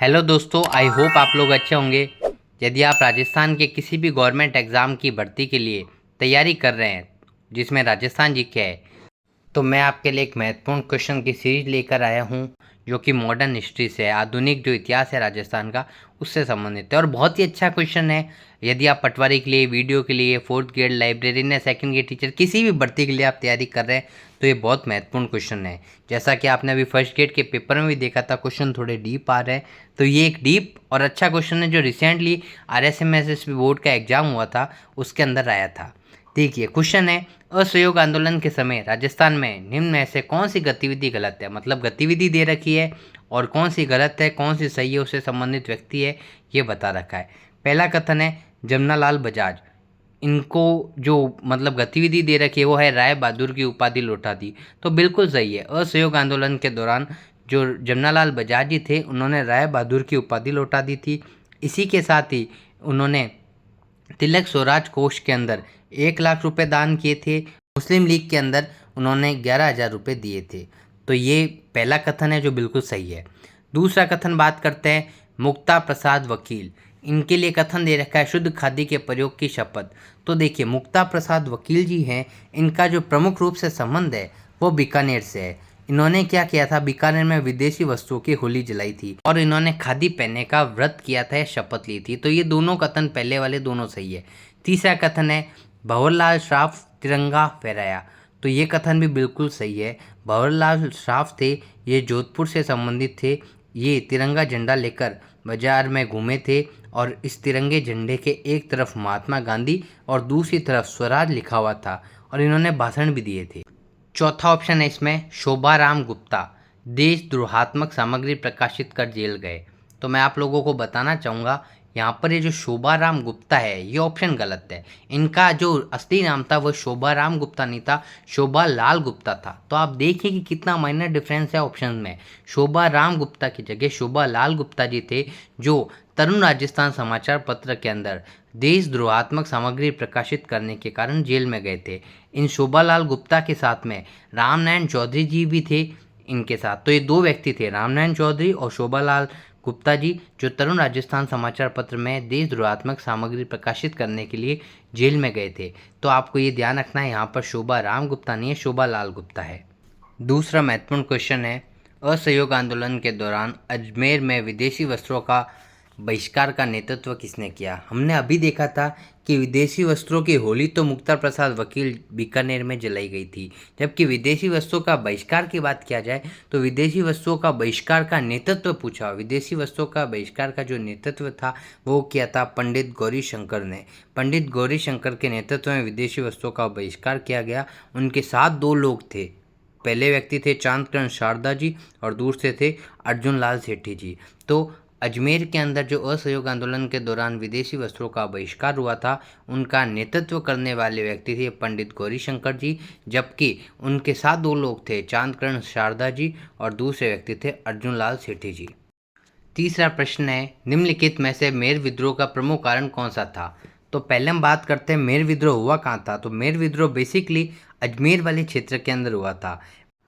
Hello दोस्तों, I hope आप लोग अच्छे होंगे। यदि आप राजस्थान के किसी भी गवर्नमेंट एग्ज़ाम की भर्ती के लिए तैयारी कर रहे हैं जिसमें राजस्थान जी के है, तो मैं आपके लिए एक महत्वपूर्ण क्वेश्चन की सीरीज लेकर आया हूं जो कि मॉडर्न हिस्ट्री से है, आधुनिक जो इतिहास है राजस्थान का उससे संबंधित है और बहुत ही अच्छा क्वेश्चन है। यदि आप पटवारी के लिए, वीडियो के लिए, फोर्थ ग्रेड लाइब्रेरियन या सेकंड ग्रेड टीचर किसी भी भर्ती के लिए आप तैयारी कर रहे हैं तो ये बहुत महत्वपूर्ण क्वेश्चन है। जैसा कि आपने अभी फर्स्ट ग्रेड के पेपर में भी देखा था, क्वेश्चन थोड़े डीप आ रहे हैं, तो ये एक डीप और अच्छा क्वेश्चन है जो रिसेंटली RSMSSB बोर्ड का एग्जाम हुआ था उसके अंदर आया था। देखिए क्वेश्चन है, असहयोग आंदोलन के समय राजस्थान में निम्न में से कौन सी गतिविधि गलत है। मतलब गतिविधि दे रखी है और कौन सी गलत है, कौन सी सही है, उससे संबंधित व्यक्ति है, ये बता रखा है। पहला कथन है जमनालाल बजाज, इनको जो मतलब गतिविधि दे रखी है वो है राय बहादुर की उपाधि लौटा दी। तो बिल्कुल सही है। असहयोग आंदोलन के दौरान जो जमनालाल बजाज जी थे उन्होंने राय बहादुर की उपाधि लौटा दी थी। इसी के साथ ही उन्होंने तिलक स्वराज कोष के अंदर 1 लाख रुपए दान किए थे। मुस्लिम लीग के अंदर उन्होंने 11,000 रुपये दिए थे। तो ये पहला कथन है जो बिल्कुल सही है। दूसरा कथन बात करते हैं मुक्ता प्रसाद वकील, इनके लिए कथन दे रखा है शुद्ध खादी के प्रयोग की शपथ। तो देखिए मुक्ता प्रसाद वकील जी हैं, इनका जो प्रमुख रूप से संबंध है वो बीकानेर से है। इन्होंने क्या किया था, बीकानेर में विदेशी वस्तुओं की होली जलाई थी और इन्होंने खादी पहनने का व्रत किया था या शपथ ली थी। तो ये दोनों कथन पहले वाले दोनों सही है। तीसरा कथन है भंवरलाल श्राफ तिरंगा फहराया। तो ये कथन भी बिल्कुल सही है। भंवरलाल श्राफ थे, ये जोधपुर से संबंधित थे। ये तिरंगा झंडा लेकर बाजार में घूमे थे और इस तिरंगे झंडे के एक तरफ महात्मा गांधी और दूसरी तरफ स्वराज लिखा हुआ था और इन्होंने भाषण भी दिए थे। चौथा ऑप्शन है इसमें शोभाराम गुप्ता, देशद्रोहात्मक सामग्री प्रकाशित कर जेल गए। तो मैं आप लोगों को बताना चाहूँगा यहाँ पर ये जो शोभाराम गुप्ता है ये ऑप्शन गलत है। इनका जो असली नाम था वो शोभाराम गुप्ता नहीं था, शोभालाल गुप्ता था। तो आप देखिए कि कितना माइनर डिफरेंस है ऑप्शन में। शोभाराम गुप्ता की जगह शोभालाल गुप्ता जी थे जो तरुण राजस्थान समाचार पत्र के अंदर देशद्रोहात्मक सामग्री प्रकाशित करने के कारण जेल में गए थे। इन शोभालाल गुप्ता के साथ में रामनारायण चौधरी जी भी थे इनके साथ। तो ये दो व्यक्ति थे, रामनारायण चौधरी और शोभालाल गुप्ता जी, जो तरुण राजस्थान समाचार पत्र में देशद्रोहात्मक सामग्री प्रकाशित करने के लिए जेल में गए थे। तो आपको ये ध्यान रखना है, यहाँ पर शोभाराम गुप्ता नहीं है, शोभालाल गुप्ता है। दूसरा महत्वपूर्ण क्वेश्चन है असहयोग आंदोलन के दौरान अजमेर में विदेशी वस्त्रों का बहिष्कार का नेतृत्व किसने किया। हमने अभी देखा था कि विदेशी वस्त्रों की होली तो मुक्ता प्रसाद वकील बीकानेर में जलाई गई थी, जबकि विदेशी वस्त्रों का बहिष्कार की बात किया जाए तो विदेशी वस्तुओं का बहिष्कार का नेतृत्व पूछा। विदेशी वस्तुओं का बहिष्कार का जो नेतृत्व था वो किया था पंडित गौरी शंकर ने। पंडित गौरी शंकर के नेतृत्व में विदेशी वस्तुओं का बहिष्कार किया गया। उनके साथ दो लोग थे, पहले व्यक्ति थे चांदकरण शारदा जी और दूसरे थे अर्जुन लाल सेठी जी। तो अजमेर के अंदर जो असहयोग आंदोलन के दौरान विदेशी वस्त्रों का बहिष्कार हुआ था उनका नेतृत्व करने वाले व्यक्ति थे पंडित गौरीशंकर जी, जबकि उनके साथ दो लोग थे चांदकरण शारदा जी और दूसरे व्यक्ति थे अर्जुन लाल सेठी जी। तीसरा प्रश्न है निम्नलिखित में से मेर विद्रोह का प्रमुख कारण कौन सा था। तो पहले हम बात करते हैं मेर विद्रोह हुआ कहाँ था। तो मेर विद्रोह बेसिकली अजमेर वाले क्षेत्र के अंदर हुआ था।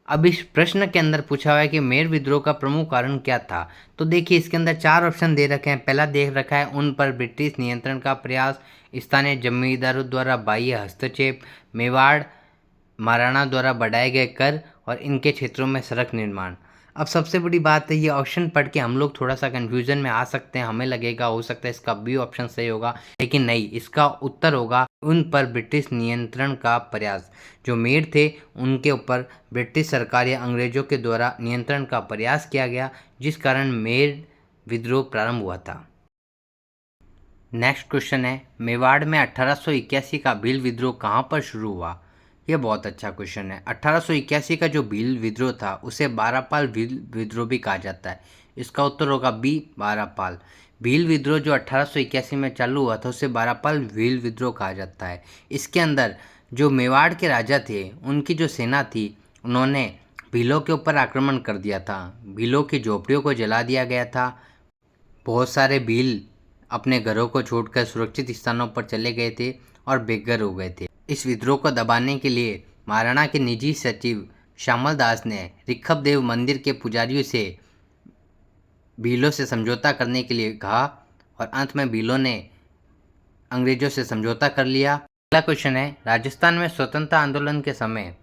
अब इस प्रश्न के अंदर पूछा हुआ है कि मेर विद्रोह का प्रमुख कारण क्या था। तो देखिए इसके अंदर चार ऑप्शन दे रखे हैं। पहला देख रखा है उन पर ब्रिटिश नियंत्रण का प्रयास, स्थानीय जमींदारों द्वारा बाह्य हस्तक्षेप, मेवाड़ महाराणा द्वारा बढ़ाए गए कर और इनके क्षेत्रों में सड़क निर्माण। अब सबसे बड़ी बात है ये ऑप्शन पढ़ के हम लोग थोड़ा सा कन्फ्यूजन में आ सकते हैं, हमें लगेगा हो सकता है इसका बी ऑप्शन सही होगा, लेकिन नहीं, इसका उत्तर होगा उन पर ब्रिटिश नियंत्रण का प्रयास। जो मेर थे उनके ऊपर ब्रिटिश सरकार या अंग्रेजों के द्वारा नियंत्रण का प्रयास किया गया जिस कारण मेर विद्रोह प्रारंभ हुआ था। नेक्स्ट क्वेश्चन है मेवाड़ में 1881 का भील विद्रोह कहाँ पर शुरू हुआ। यह बहुत अच्छा क्वेश्चन है। 1881 का जो भील विद्रोह था उसे बारापाल भील विद्रोह भी कहा जाता है। इसका उत्तर होगा बी बारापाल। भील विद्रोह जो 1881 में चालू हुआ था उसे बारापाल भील विद्रोह कहा जाता है। इसके अंदर जो मेवाड़ के राजा थे उनकी जो सेना थी उन्होंने भीलों के ऊपर आक्रमण कर दिया था। भीलों की झोपड़ियों को जला दिया गया था। बहुत सारे भील अपने घरों को छोड़कर सुरक्षित स्थानों पर चले गए थे और बेघर हो गए थे। इस विद्रोह को दबाने के लिए महाराणा के निजी सचिव श्यामल दास ने ऋषभदेव मंदिर के पुजारियों से भीलों से समझौता करने के लिए कहा और अंत में भीलों ने अंग्रेजों से समझौता कर लिया। अगला क्वेश्चन है, राजस्थान में स्वतंत्रता आंदोलन के समय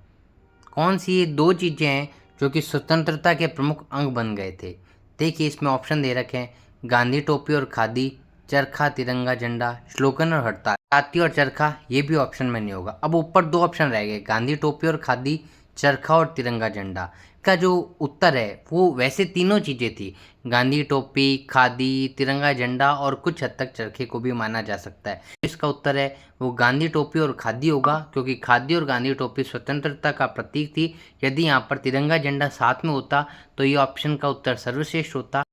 कौन सी ये 2 चीज़ें हैं जो कि स्वतंत्रता के प्रमुख अंग बन गए थे? देखिए इसमें ऑप्शन दे रखे हैं, गांधी टोपी और खादी, चरखा तिरंगा झंडा, स्लोगन और हड़ताल। खादी और चरखा ये भी ऑप्शन में नहीं होगा। अब ऊपर 2 ऑप्शन रह गए, गांधी टोपी और खादी, चरखा और तिरंगा झंडा। का जो उत्तर है वो वैसे तीनों चीज़ें थी, गांधी टोपी, खादी, तिरंगा झंडा और कुछ हद तक चरखे को भी माना जा सकता है। इसका उत्तर है वो गांधी टोपी और खादी होगा, क्योंकि खादी और गांधी टोपी स्वतंत्रता का प्रतीक थी। यदि यहाँ पर तिरंगा झंडा साथ में होता तो ये ऑप्शन का उत्तर सर्वश्रेष्ठ होता।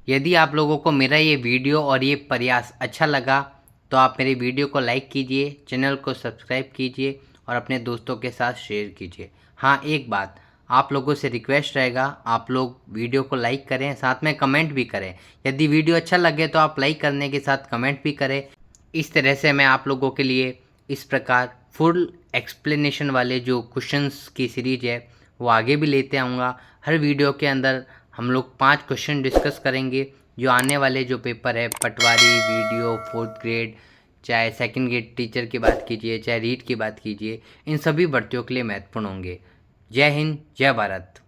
यदि आप लोगों को मेरा ये वीडियो और ये प्रयास अच्छा लगा तो आप मेरे वीडियो को लाइक कीजिए, चैनल को सब्सक्राइब कीजिए और अपने दोस्तों के साथ शेयर कीजिए। हाँ, एक बात आप लोगों से रिक्वेस्ट रहेगा, आप लोग वीडियो को लाइक करें, साथ में कमेंट भी करें। यदि वीडियो अच्छा लगे तो आप लाइक करने के साथ कमेंट भी करें। इस तरह से मैं आप लोगों के लिए इस प्रकार फुल एक्सप्लेनेशन वाले जो क्वेश्चंस की सीरीज है वो आगे भी लेते आऊँगा। हर वीडियो के अंदर हम लोग 5 क्वेश्चन डिस्कस करेंगे जो आने वाले जो पेपर है, पटवारी, वीडियो, 4th ग्रेड, चाहे 2nd ग्रेड टीचर की बात कीजिए, चाहे रीट की बात कीजिए, इन सभी भर्तियों के लिए महत्वपूर्ण होंगे। जय हिंद, जय भारत।